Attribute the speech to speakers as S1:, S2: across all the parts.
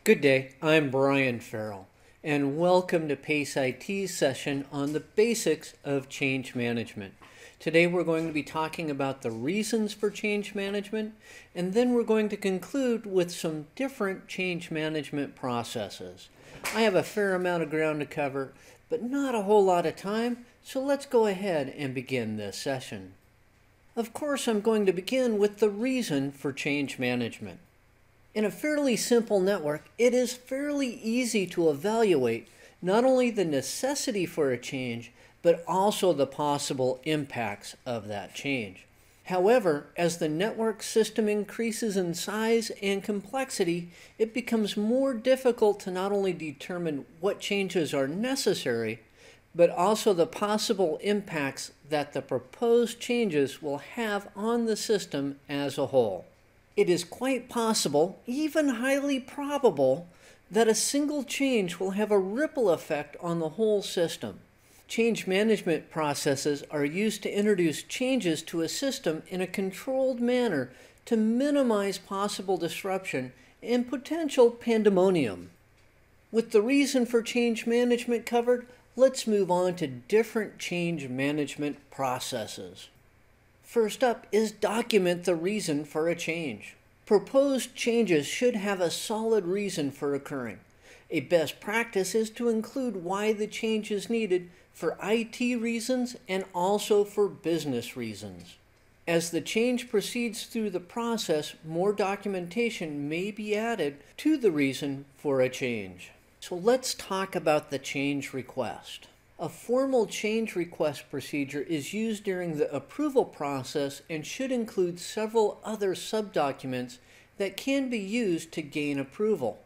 S1: Good day, I'm Brian Farrell, and welcome to PACE IT's session on the basics of change management. Today we're going to be talking about the reasons for change management, and then we're going to conclude with some different change management processes. I have a fair amount of ground to cover, but not a whole lot of time, so let's go ahead and begin this session. Of course, I'm going to begin with the reason for change management. In a fairly simple network, it is fairly easy to evaluate not only the necessity for a change, but also the possible impacts of that change. However, as the network system increases in size and complexity, it becomes more difficult to not only determine what changes are necessary, but also the possible impacts that the proposed changes will have on the system as a whole. It is quite possible, even highly probable, that a single change will have a ripple effect on the whole system. Change management processes are used to introduce changes to a system in a controlled manner to minimize possible disruption and potential pandemonium. With the reason for change management covered, let's move on to different change management processes. First up is document the reason for a change. Proposed changes should have a solid reason for occurring. A best practice is to include why the change is needed for IT reasons and also for business reasons. As the change proceeds through the process, more documentation may be added to the reason for a change. So let's talk about the change request. A formal change request procedure is used during the approval process and should include several other subdocuments that can be used to gain approval.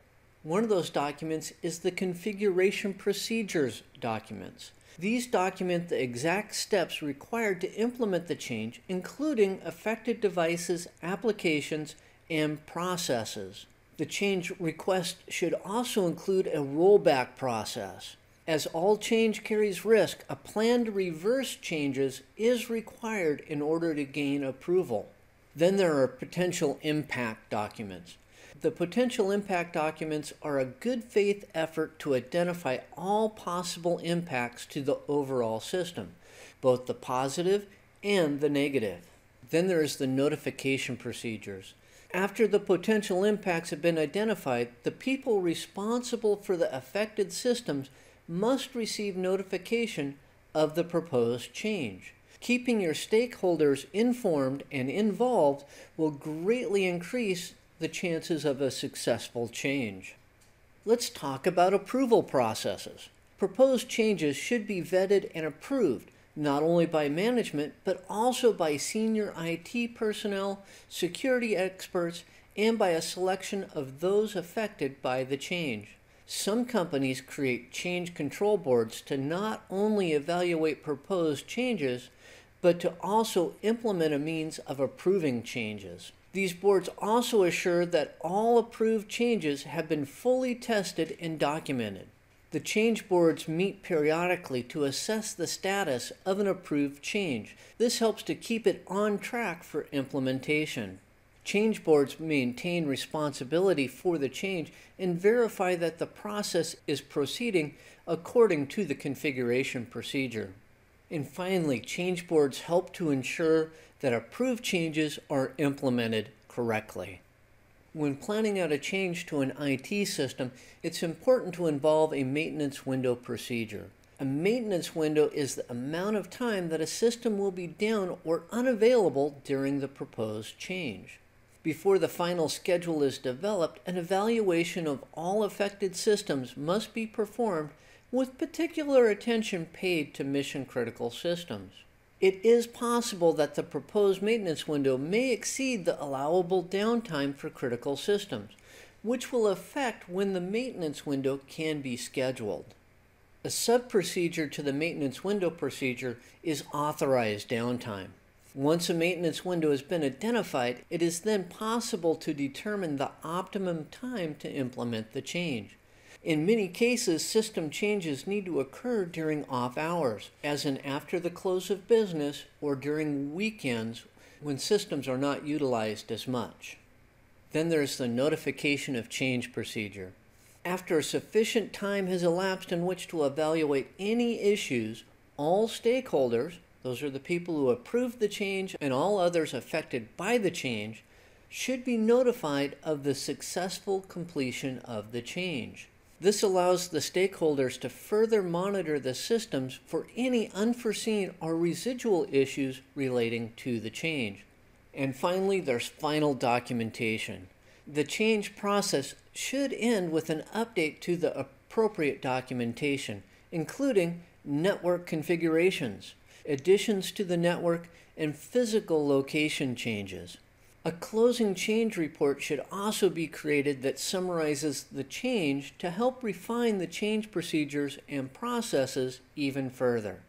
S1: One of those documents is the configuration procedures documents. These document the exact steps required to implement the change, including affected devices, applications, and processes. The change request should also include a rollback process. As all change carries risk, a plan to reverse changes is required in order to gain approval. Then there are potential impact documents. The potential impact documents are a good faith effort to identify all possible impacts to the overall system, both the positive and the negative. Then there is the notification procedures. After the potential impacts have been identified, the people responsible for the affected systems must receive notification of the proposed change. Keeping your stakeholders informed and involved will greatly increase the chances of a successful change. Let's talk about approval processes. Proposed changes should be vetted and approved, not only by management, but also by senior IT personnel, security experts, and by a selection of those affected by the change. Some companies create change control boards to not only evaluate proposed changes, but to also implement a means of approving changes. These boards also assure that all approved changes have been fully tested and documented. The change boards meet periodically to assess the status of an approved change. This helps to keep it on track for implementation. Change boards maintain responsibility for the change and verify that the process is proceeding according to the configuration procedure. And finally, change boards help to ensure that approved changes are implemented correctly. When planning out a change to an IT system, it's important to involve a maintenance window procedure. A maintenance window is the amount of time that a system will be down or unavailable during the proposed change. Before the final schedule is developed, an evaluation of all affected systems must be performed with particular attention paid to mission-critical systems. It is possible that the proposed maintenance window may exceed the allowable downtime for critical systems, which will affect when the maintenance window can be scheduled. A sub-procedure to the maintenance window procedure is authorized downtime. Once a maintenance window has been identified, it is then possible to determine the optimum time to implement the change. In many cases, system changes need to occur during off hours, as in after the close of business or during weekends when systems are not utilized as much. Then there's the notification of change procedure. After sufficient time has elapsed in which to evaluate any issues, all stakeholders, those are the people who approved the change and all others affected by the change, should be notified of the successful completion of the change. This allows the stakeholders to further monitor the systems for any unforeseen or residual issues relating to the change. And finally, there's final documentation. The change process should end with an update to the appropriate documentation, including network configurations, additions to the network, and physical location changes. A closing change report should also be created that summarizes the change to help refine the change procedures and processes even further.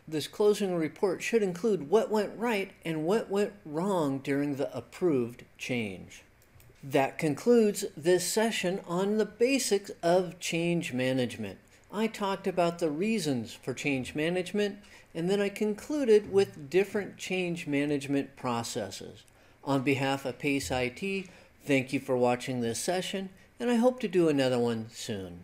S1: This closing report should include what went right and what went wrong during the approved change. That concludes this session on the basics of change management. I talked about the reasons for change management, and then I concluded with different change management processes. On behalf of PACE IT, thank you for watching this session, and I hope to do another one soon.